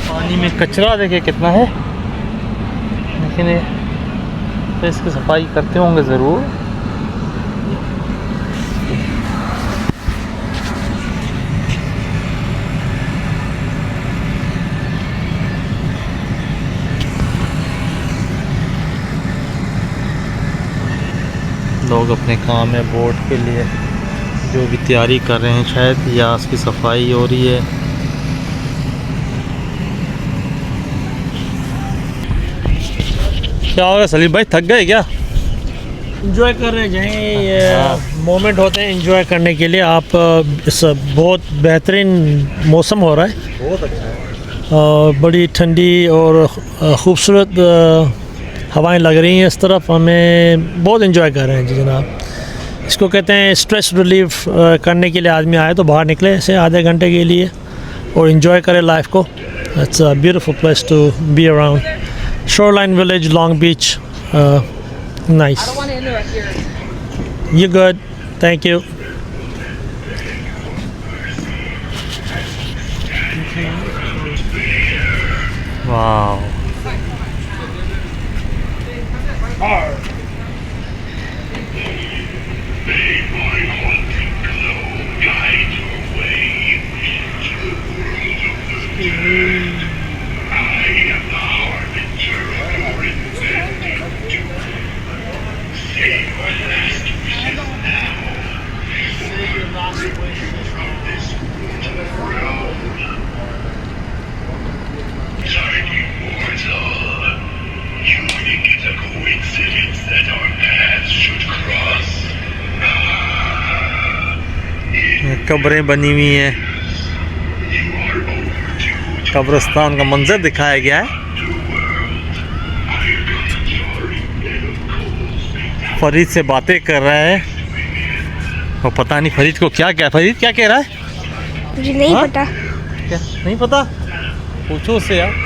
पानी में कचरा देखिए कितना है, लेकिन ये तो इसकी सफाई करते होंगे ज़रूर। लोग अपने काम में बोट के लिए जो भी तैयारी कर रहे हैं, शायद या उसकी सफाई हो रही है। क्या होगा सलीम भाई, थक गए क्या? इंजॉय कर रहे हैं, ये मोमेंट होते हैं इंजॉय करने के लिए। आप इस बहुत बेहतरीन मौसम हो रहा है, बहुत अच्छा है। बड़ी ठंडी और ख़ूबसूरत हवाएं लग रही हैं इस तरफ। हमें बहुत इंजॉय कर रहे हैं जी जनाब। इसको कहते हैं स्ट्रेस रिलीफ करने के लिए आदमी आए तो बाहर निकले ऐसे आधे घंटे के लिए और इंजॉय करे लाइफ को। It's a beautiful place to be around. Shoreline Village, Long Beach, nice. I don't want to interrupt your. You good? Thank you. वाह, कब्रें बनी हुई हैं, कब्रिस्तान का मंजर दिखाया गया है। फरीद से बातें कर रहा है और पता नहीं फरीद को क्या क्या, फरीद क्या कह रहा है? मुझे नहीं हाँ? पता। क्या नहीं पता? पूछो उससे यार।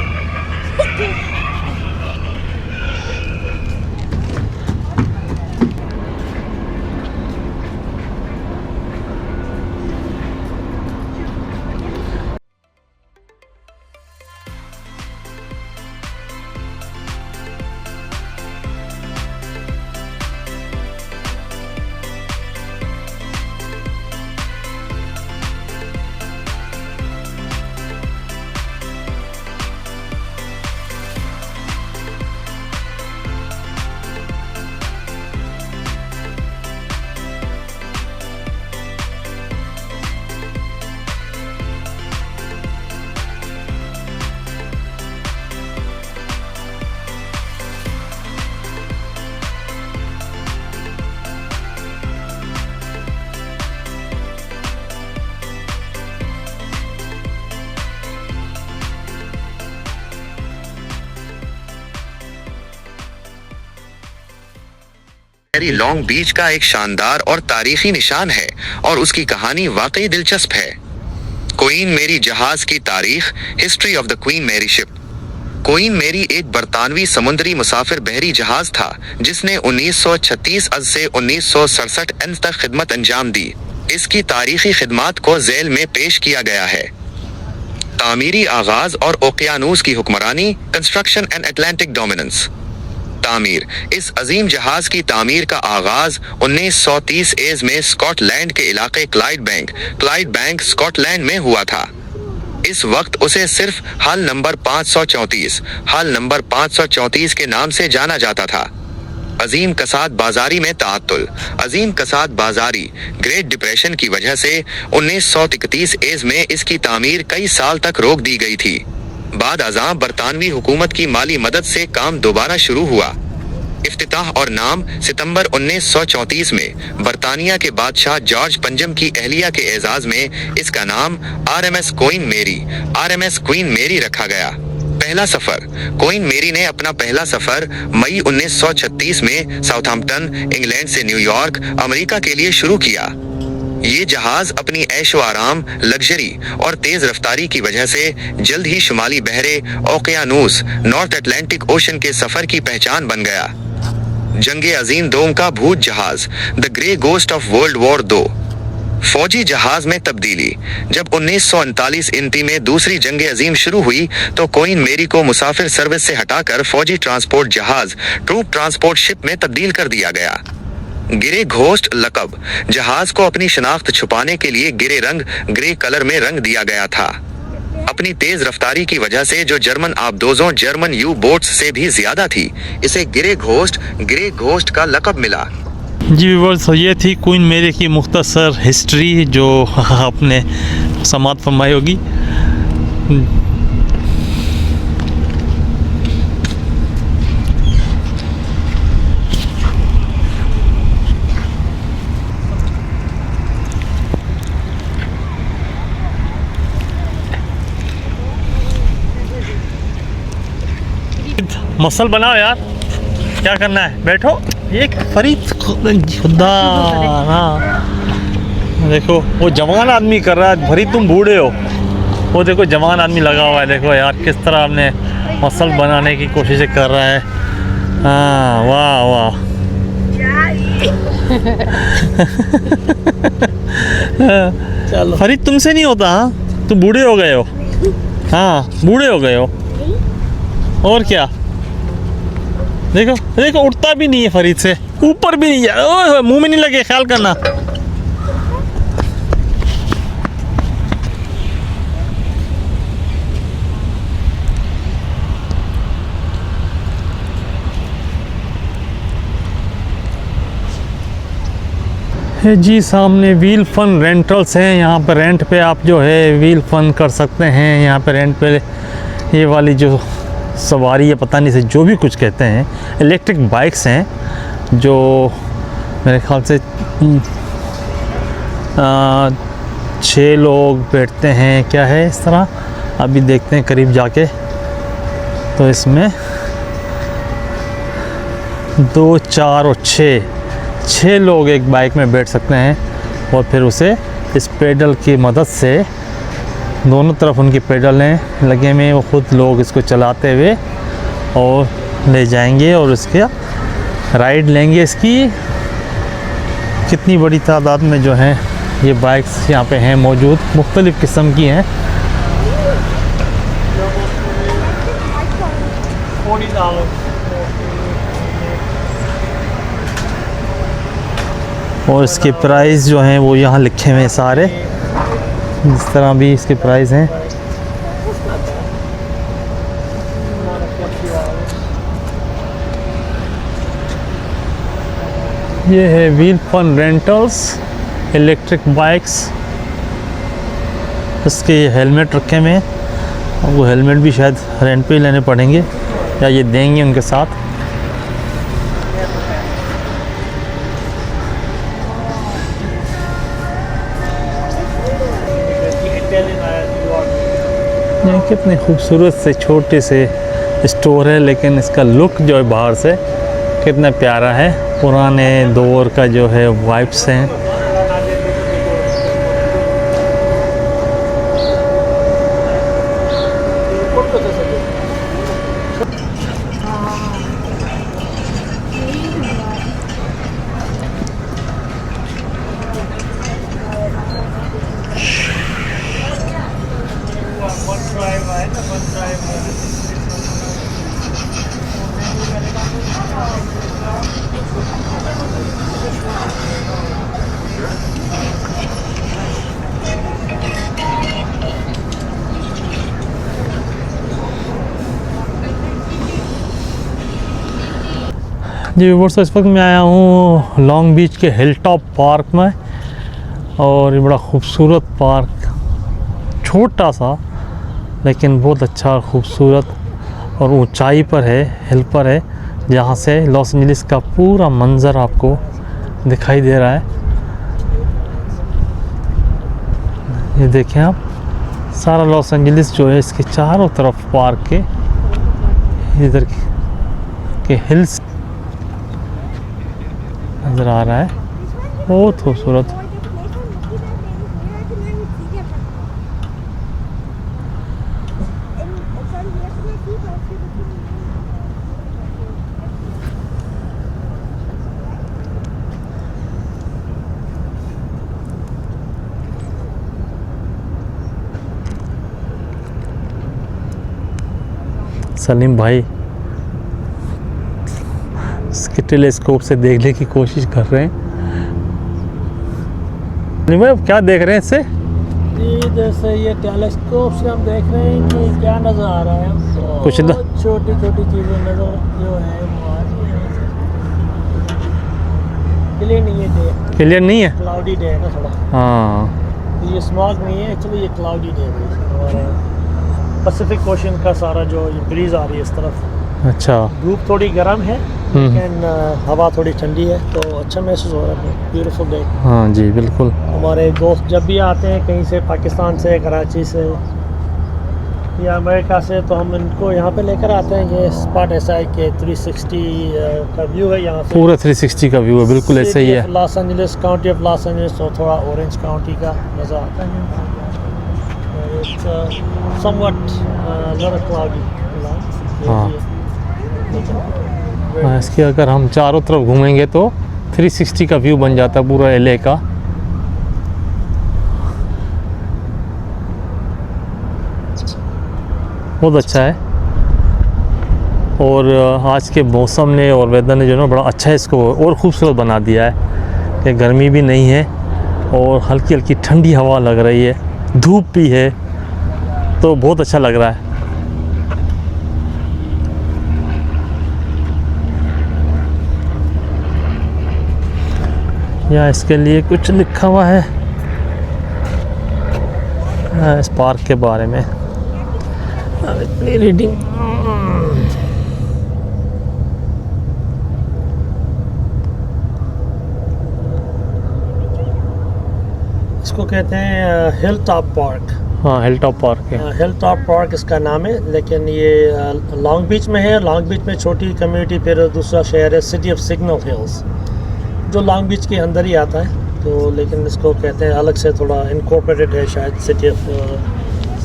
लॉन्ग बीच का एक शानदार और तारीखी निशान है और उसकी कहानी वाकई दिलचस्प है। क्वीन मेरी जहाज की तारीख, history of the Queen Mary ship. Queen Mary एक बरतानवी समुद्री मुसाफिर बहरी जहाज था जिसने 1936 से 1967 तक खिदमत अंजाम दी। इसकी तारीखी खिदमात को झेल में पेश किया गया है। तामीरी आगाज और ओकियानूस की हुक्मरानी, कंस्ट्रक्शन एंड अटलांटिक डोमिनेंस। तामीर। इस अजीम जहाज की तामीर का आगाज 1930 एज में स्कॉटलैंड के इलाके क्लाइड बैंक स्कॉटलैंड में हुआ था। इस वक्त उसे सिर्फ हल नंबर 534 के नाम से जाना जाता था। अजीम कसाद बाजारी में ताअत्तुल। अजीम कसाद बाजारी ग्रेट डिप्रेशन की वजह से 1931 एज में इसकी तामीर कई साल तक रोक दी गई थी। बाद अज़ां बरतानवी हुकूमत की माली मदद से काम दोबारा शुरू हुआ। इफ्तिताह और नाम सितंबर 1934 में बरतानिया के बादशाह जॉर्ज पंजम की अहलिया के एजाज में इसका नाम RMS क्वीन मेरी रखा गया। पहला सफर। क्वीन मेरी ने अपना पहला सफर मई 1936 में साउथहैम्पटन, इंग्लैंड से न्यूयॉर्क, अमेरिका के लिए शुरू किया। ये जहाज अपनी ऐशो आराम, लग्जरी और तेज रफ्तारी की वजह से जल्द ही शुमाली बहरे ओकियानूस, नॉर्थ अटलांटिक ओशन के सफर की पहचान बन गया। जंगे अजीम दोम का भूत जहाज, the grey ghost of world war 2। फौजी जहाज में तब्दीली। जब 1939 ईस्वी में दूसरी जंग अजीम शुरू हुई तो क्वीन मेरी को मुसाफिर सर्विस से हटाकर फौजी ट्रांसपोर्ट जहाज ट्रूप ट्रांसपोर्ट शिप में तब्दील कर दिया गया। गिरे घोस्ट लकब। जहाज को अपनी शनाख्त छुपाने के लिए ग्रे कलर में रंग दिया गया था। अपनी तेज रफ्तारी की वजह से जो जर्मन आबदोजों जर्मन यू बोट्स से भी ज्यादा थी, इसे ग्रे घोस्ट का लकब मिला। जी व्यूअर्स, ये थी क्वीन मेरी की मुख्तसर हिस्ट्री जो आपने समात फरमाई होगी। मसल बनाओ यार, क्या करना है, बैठो। एक फरीद खुदा ना, देखो वो जवान आदमी कर रहा है, फरीद तुम बूढ़े हो। वो देखो जवान आदमी लगा हुआ है, देखो यार किस तरह आपने मसल बनाने की कोशिश कर रहा है। हाँ वाह वाह। चलो फरीद तुमसे नहीं होता, हाँ तुम बूढ़े हो गए हो। हाँ बूढ़े हो गए हो, और क्या। देखो देखो उठता भी नहीं है फरीद से, ऊपर भी नहीं जा, ओए मुंह में नहीं लगे, ख्याल करना। जी सामने व्हील फन रेंटल्स हैं, यहाँ पर रेंट पे आप जो है व्हील फन कर सकते हैं। यहाँ पे रेंट पे ये वाली जो सवारी है, पता नहीं से जो भी कुछ कहते हैं, इलेक्ट्रिक बाइक्स हैं जो मेरे ख्याल से 6 लोग बैठते हैं, क्या है इस तरह। अभी देखते हैं करीब जाके, तो इसमें 2, 4 और 6 लोग एक बाइक में बैठ सकते हैं। और फिर उसे इस पेडल की मदद से, दोनों तरफ उनके पेडल हैं लगे हुए, वो ख़ुद लोग इसको चलाते हुए और ले जाएंगे और उसके राइड लेंगे। इसकी कितनी बड़ी तादाद में जो हैं ये बाइक्स यहाँ पे हैं मौजूद, मुख्तलिफ़ किस्म की हैं। और इसके प्राइस जो हैं वो यहाँ लिखे हुए हैं सारे, जिस तरह भी इसके प्राइस हैं। ये है wheel fun rentals electric bikes. इसके हेलमेट रखे हुए हैं, वो हेलमेट भी शायद रेंट पे ही लेने पड़ेंगे या ये देंगे उनके साथ। ये कितने खूबसूरत से छोटे से स्टोर है, लेकिन इसका लुक जो है बाहर से कितना प्यारा है, पुराने दौर का जो है वाइब्स हैं। जी व्यूअर्स, इस वक्त मैं आया हूँ लॉन्ग बीच के हिल टॉप पार्क में, और ये बड़ा खूबसूरत पार्क, छोटा सा लेकिन बहुत अच्छा और ख़ूबसूरत, और ऊंचाई पर है, हिल पर है, जहाँ से लॉस एंजलिस का पूरा मंज़र आपको दिखाई दे रहा है। ये देखें आप, सारा लॉस एंजलिस जो है इसके चारों तरफ पार्क के इधर के हिल्स नज़र आ रहा है, बहुत खूबसूरत। सलीम भाई इसके टेलीस्कोप से देखने की कोशिश कर रहे हैं। सलीम भाई क्या देख रहे हैं इससे? जी जैसे ये टेलीस्कोप से हम देख रहे हैं कि क्या नज़र आ रहा है, कुछ न- छोटी छोटी चीज़ें नज़र जो है वो आ रही हैं। क्लियर नहीं है डे, क्लियर नहीं है। क्लाउडी डे है ना थोड़ा, हाँ ये स्मॉग नहीं है एक्चुअली, ये क्लाउडी डे है। और पैसिफिक ओशन का सारा जो ये ब्रीज आ रही है इस तरफ, अच्छा। धूप थोड़ी गर्म है हम्म। लेकिन हवा थोड़ी ठंडी है, तो अच्छा महसूस हो रहा है। Beautiful day. हाँ जी बिल्कुल। हमारे दोस्त जब भी आते हैं कहीं से, पाकिस्तान से, कराची से या अमेरिका से, तो हम इनको यहाँ पे लेकर आते हैं। ये स्पॉट ऐसा है कि 360 का व्यू है यहाँ से, पूरा 360 का व्यू है, बिल्कुल ऐसे ही है। Los Angeles, county of Los Angeles, और थोड़ा ऑरेंज काउंटी का नज़र आता है। It's somewhat not cloudy. हाँ। हाँ, इसके अगर हम चारों तरफ घूमेंगे तो 360 का व्यू बन जाता है पूरा एलए का। बहुत अच्छा है। और आज के मौसम ने और वेदर ने जो है ना बड़ा अच्छा है, इसको और ख़ूबसूरत बना दिया है कि गर्मी भी नहीं है और हल्की हल्की ठंडी हवा लग रही है, धूप भी है, तो बहुत अच्छा लग रहा है। यहाँ इसके लिए कुछ लिखा हुआ है इस पार्क के बारे में। इतनी रीडिंग। इसको कहते हैं हिल टॉप पार्क। हाँ हिल टॉप पार्क है। हिल टॉप पार्क इसका नाम है, लेकिन ये लॉन्ग बीच में है। लॉन्ग बीच में छोटी कम्युनिटी, फिर दूसरा शहर है सिटी ऑफ सिग्नल हिल्स, जो लॉन्ग बीच के अंदर ही आता है। तो लेकिन इसको कहते हैं अलग से, थोड़ा इनकॉर्पोरेटेड है शायद, सिटी ऑफ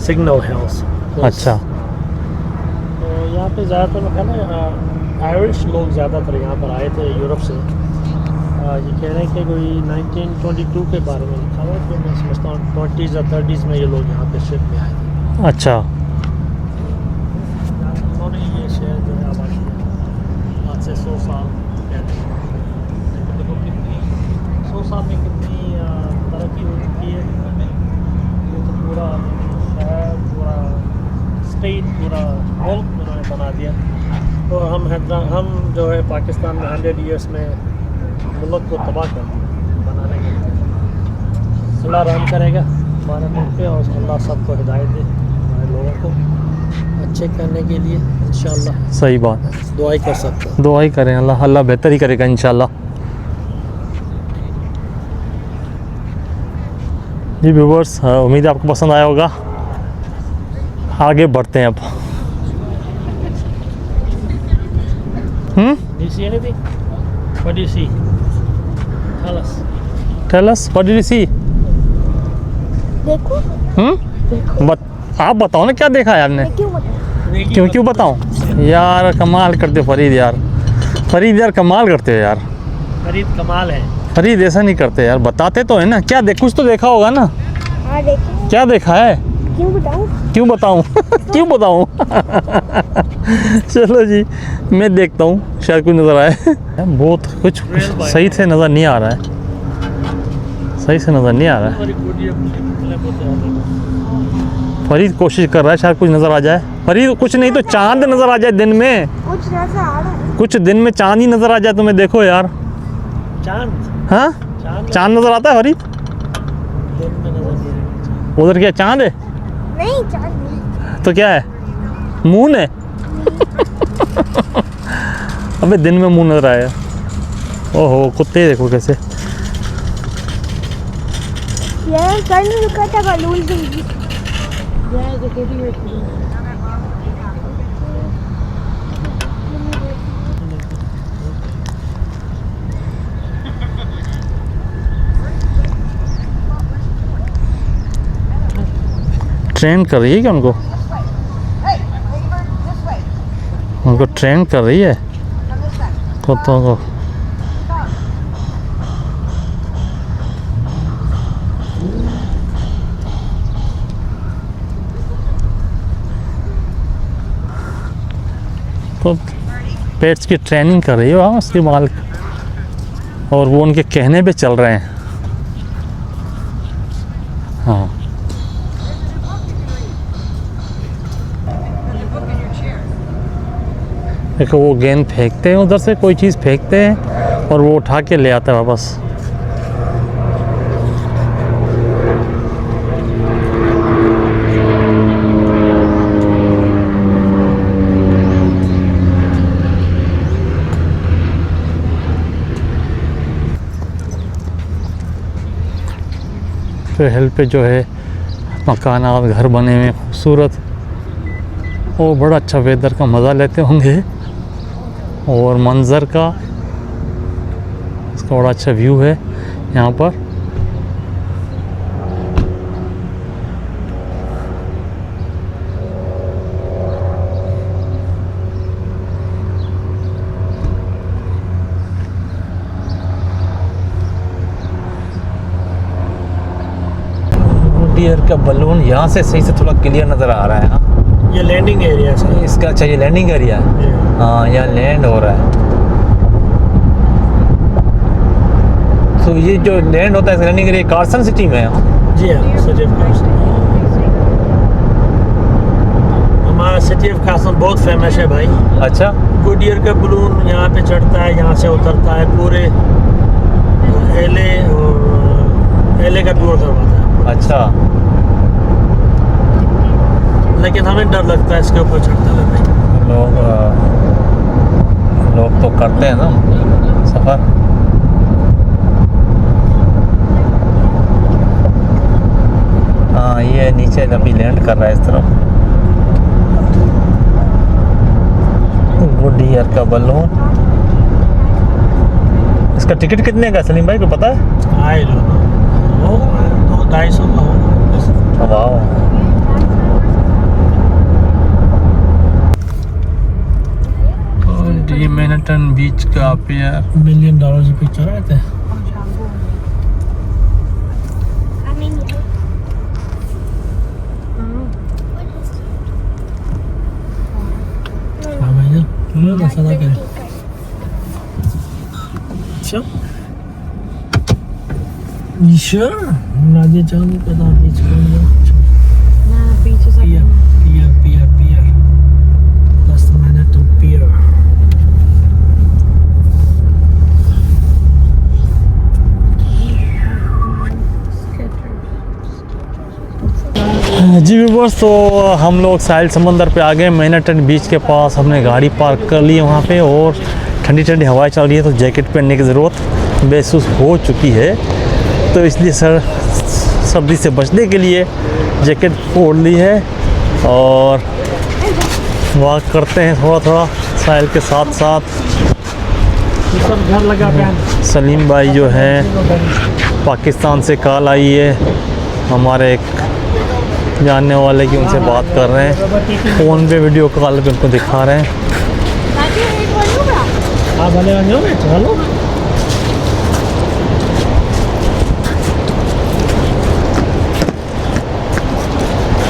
सिग्नल हिल्स। अच्छा। तो यहाँ पे ज़्यादातर मैं कहना आयरिश लोग ज़्यादातर यहाँ पर आए थे यूरोप से। ये कह रहे हैं कि कोई 1922 के बारे में लिखा हुआ है, तो मैं समझता हूँ 20s या 30s में ये लोग यहाँ पे शिप में आए थे। अच्छा। उन्होंने ये शहर जो है आबादी आज से 100 साल पहले, लेकिन देखो कितनी 100 साल में कितनी तरक्की हो चुकी है। ये तो पूरा शहर, पूरा स्टेट, पूरा मुल्क उन्होंने बना दिया। तो हम जो है पाकिस्तान में 100 ईयर्स में मुल्क को तबाह कर बनाने के लिए। अल्लाह रहम करेगा हमारे मुल्क पे, और अल्लाह सबको हिदायत दे हमारे लोगों को अच्छे करने के लिए। इंशाअल्लाह सही बात है, दुआ ही कर सकते हैं। दुआ ही करें, अल्लाह अल्लाह बेहतर ही करेगा इंशाल्लाह। जी व्यूवर्स, उम्मीद है आपको पसंद आया होगा। आगे बढ़ते हैं अब। Do you see anything? What do you see? Tell us. Tell us, what did you see? देखो आप बताओ ना क्या देखा यार ने? क्यों बता क्यों बताऊं यार? कमाल करते हो फरीद यार, फरीद यार कमाल करते हो यार। फरीद कमाल है। फरीद ऐसा नहीं करते यार, बताते तो है ना। क्या देख, कुछ तो देखा होगा ना? हाँ देखो क्या देखा है? क्यों बताऊँ क्यों बताऊं? क्यों बताऊं? चलो जी, मैं देखता हूँ, शायद कुछ नज़र आए। बहुत कुछ सही से नज़र नहीं आ रहा है, सही से नज़र नहीं आ रहा है। फरीद कोशिश कर रहा है शायद कुछ नज़र आ जाए। फरीद कुछ नहीं तो चांद नज़र आ जाए दिन में, कुछ नजर आ रहा है। कुछ दिन में चांद ही नज़र आ जाए तुम्हें, देखो यार। चांद, हाँ चांद नज़र आता है फरीद? दिन में नजर नहीं आएगा। उधर क्या चांद है? नहीं चांद नहीं। तो क्या है? मून है। अबे दिन में मून नजर आया। ओहो कुत्ते देखो कैसे। यार कल में रुका था बलून भी। यार देखो भी ट्रेन कर रही है क्या उनको? उनको ट्रेन कर रही है कुत्तों को। तो पेट्स की ट्रेनिंग कर रही है वहाँ उसके मालिक, और वो उनके कहने पे चल रहे हैं। हाँ, देखो वो गेंद फेंकते हैं उधर से, कोई चीज़ फेंकते हैं और वो उठा के ले आता है वापस। तो हिल पे जो है मकानात, घर बने हुए खूबसूरत, वो बड़ा अच्छा वेदर का मज़ा लेते होंगे और मंज़र का, इसका बड़ा अच्छा व्यू है यहाँ पर। डियर का बलून यहाँ से सही से थोड़ा क्लियर नज़र आ रहा है। हाँ, ये लैंडिंग एरिया है इसका चाहिए लैंडिंग एरिया है। हाँ, यहाँ लैंड हो रहा है। तो ये जो लैंड होता है लैंडिंग एरिया कार्सन सिटी में है। जी हाँ, सिटी ऑफ कार्सन। हमारा सिटी ऑफ कार्सन बहुत फेमस है भाई। अच्छा, गुडियर का बलून यहाँ पे चढ़ता है, यहाँ से उतरता है, पूरे एले का टूर करवाता है। अच्छा, लेकिन हमें डर लगता है इसके ऊपर चढ़ते हुए भाई। लोग तो करते हैं ना सफ़र। हाँ, ये नीचे अभी लैंड कर रहा है इस तरफ। गुडियर का बलून, इसका टिकट कितने का सलीम भाई को पता है? आई लो 250 का हो। वाह, ये मैनहट्टन बीच का पियर। $1 मिलियन की पिक्चर आते हैं। I mean, हाँ भाई जान, तुमने तो सदा करें। अच्छा, you sure? नादिया चांद पे ना बीच को Nah, beach is like pier. That's the Manhattan Pier. जी व्यूअर्स, तो हम लोग साहिल समंदर पे आ गए। मैनहट्टन बीच के पास हमने गाड़ी पार्क कर ली है वहाँ पे, और ठंडी ठंडी हवाएं चल रही है, तो जैकेट पहनने की ज़रूरत महसूस हो चुकी है। तो इसलिए सर्दी से बचने के लिए जैकेट ओढ़ ली है और वॉक करते हैं थोड़ा थोड़ा साहिल के साथ साथ। सब घर लगा पे सलीम भाई जो है पाकिस्तान से कॉल आई है, हमारे एक जानने वाले की, उनसे बात कर रहे हैं फ़ोन पे, वीडियो कॉल पे उनको दिखा रहे हैं। हाँ भले आ जाओ, चलो।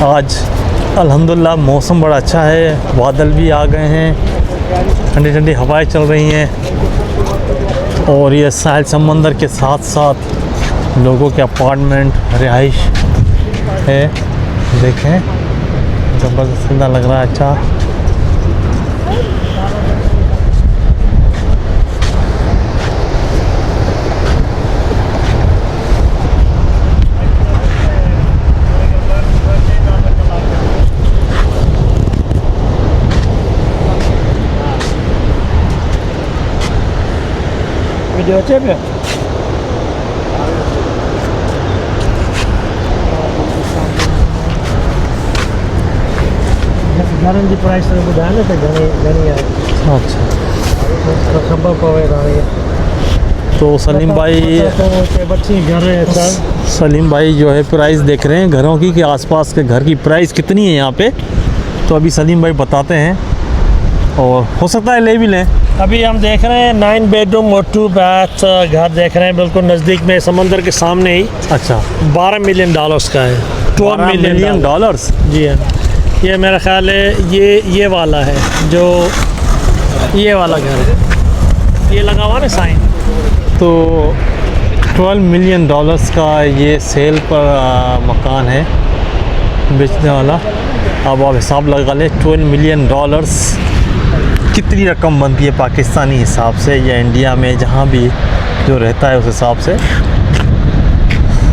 आज अल्हम्दुलिल्लाह मौसम बड़ा अच्छा है, बादल भी आ गए हैं, ठंडी ठंडी हवाएं चल रही हैं, और ये साहिल समंदर के साथ साथ लोगों के अपार्टमेंट, रिहाइश है। देखें, ज़बरदस्त सुंदर लग रहा है। अच्छा, वीडियो अच्छे पे घरनि जी प्राइस ॿुधाए न त घणी आहे। अच्छा, ख़बर पवे तव्हांखे। तो सलीम भाई घर है सर। सलीम भाई जो है प्राइस देख रहे हैं घरों की, कि आसपास के घर की प्राइस कितनी है यहाँ पे। तो अभी सलीम भाई बताते हैं, और हो सकता है ले भी लें। अभी हम देख रहे हैं 9 बेडरूम और 2 बाथ घर देख रहे हैं, बिल्कुल नज़दीक में, समंदर के सामने ही। अच्छा, $12 मिलियन का है। 12 मिलियन डॉलर्स। जी हाँ, ये मेरा ख्याल है ये वाला है जो ये वाला घर है, ये लगा हुआ ना साइन। तो 12 मिलियन डॉलर्स का ये सेल पर मकान है बेचने वाला। अब आप हिसाब लगा लें 12 मिलियन डॉलर्स कितनी रकम बनती है पाकिस्तानी हिसाब से या इंडिया में जहाँ भी जो रहता है उस हिसाब से।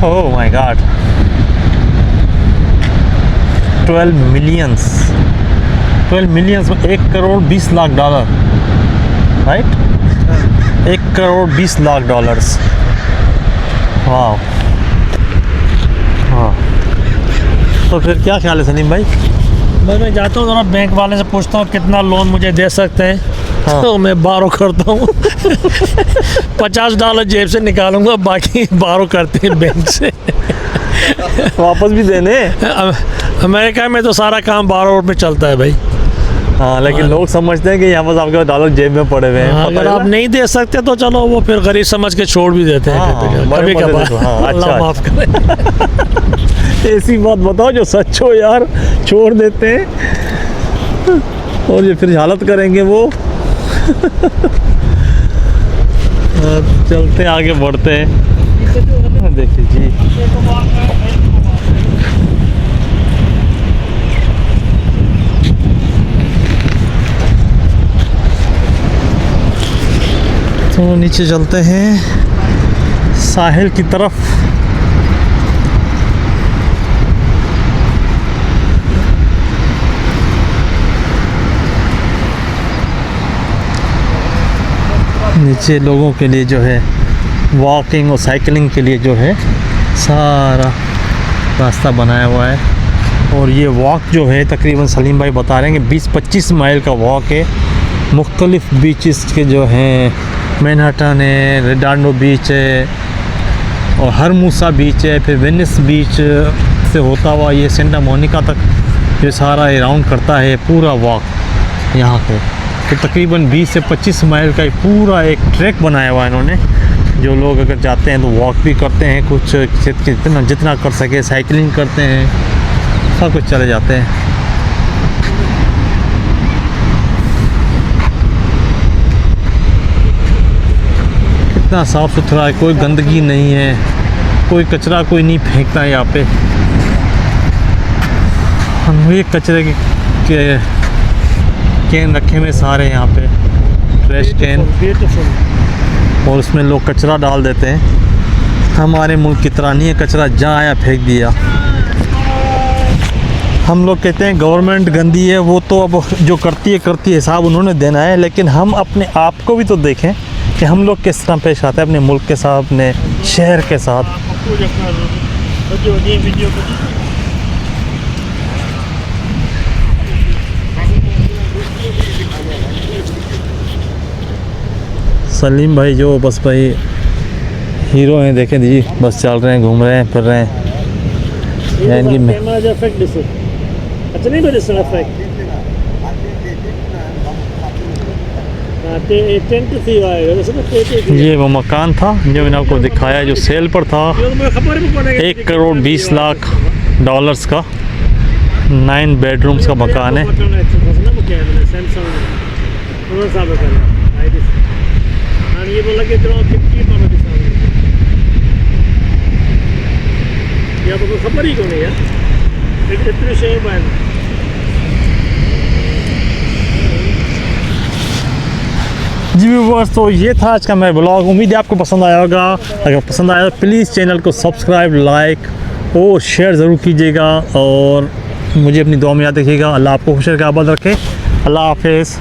ओह माय गॉड, 12 मिलियंस में 1 crore 20 lakh dollar, right? 1 crore 20 lakh dollars. वाह हाँ, तो फिर क्या ख्याल है सलीम भाई? मैं जाता हूँ जरा बैंक वाले से पूछता हूँ कितना लोन मुझे दे सकते हैं। हाँ। तो मैं बारो करता हूँ। $50 जेब से निकालूंगा, बाकी बारो करते हैं बैंक से। वापस भी देने। अमेरिका में तो सारा काम बारो में चलता है भाई। हाँ, लेकिन लोग समझते हैं कि यहाँ पर आपके डॉलर जेब में पड़े हुए हैं। हाँ, पता अगर है आप ना? नहीं दे सकते तो चलो वो फिर गरीब समझ के छोड़ भी देते हैं। हाँ, कभी बड़े मजे से, हाँ, कभार। अच्छा, अल्लाह माफ करे। ऐसी बात बताओ जो सच हो यार, छोड़ देते हैं और ये फिर हालत करेंगे वो। चलते आगे बढ़ते हैं। देखिए जी, तो नीचे चलते हैं साहिल की तरफ। नीचे लोगों के लिए जो है वॉकिंग और साइकिलिंग के लिए जो है सारा रास्ता बनाया हुआ है। और ये वॉक जो है तकरीबन सलीम भाई बता रहे हैं कि 20-25 माइल का वॉक है। मुख्तलिफ़ बीचेस के जो हैं, मैनहट्टन है, रेडोंडो बीच है और हरमूसा बीच है, फिर वेनिस बीच से होता हुआ ये सेंटा मोनिका तक ये सारा राउंड करता है पूरा वॉक यहाँ पे। तो तकरीबन 20 से 25 माइल का पूरा एक ट्रैक बनाया हुआ है इन्होंने। जो लोग अगर जाते हैं तो वॉक भी करते हैं, कुछ जितना कर सके साइकिलिंग करते हैं, सब कुछ चले जाते हैं। कितना साफ़ सुथरा है, कोई गंदगी नहीं है, कोई कचरा कोई नहीं फेंकता है यहाँ पे। हम ये कचरे के कैन रखे हुए सारे यहाँ पे, ट्रैश कैन, और उसमें लोग कचरा डाल देते हैं। हमारे मुल्क की तरह नहीं है, कचरा जहाँ आया फेंक दिया। हम लोग कहते हैं गवर्नमेंट गंदी है, वो तो अब जो करती है हिसाब उन्होंने देना है, लेकिन हम अपने आप को भी तो देखें कि हम लोग किस तरह पेश आते हैं अपने मुल्क के साथ, अपने शहर के साथ। सलीम भाई जो बस भाई हीरो हैं, देखें जी, बस चल रहे हैं, घूम रहे हैं, फिर रहे हैं। अच्छा नहीं ये वो मकान था जो मैंने आपको दिखाया, जो सेल पर था। 1 करोड़ 20 लाख डॉलर्स का 9 बेडरूम्स का मकान है। ये बोला कि तो खबर ही क्यों नहीं यार, इतने शेयर पाए। जी व्यूअर्स, तो ये था आज का मेरा ब्लॉग। उम्मीद है आपको पसंद आया होगा। अगर पसंद आया तो प्लीज़ चैनल को सब्सक्राइब, लाइक और शेयर ज़रूर कीजिएगा और मुझे अपनी दुआ में याद रखिएगा। अल्लाह आपको खुश रखे, आबाद रखे। अल्लाह हाफिज़।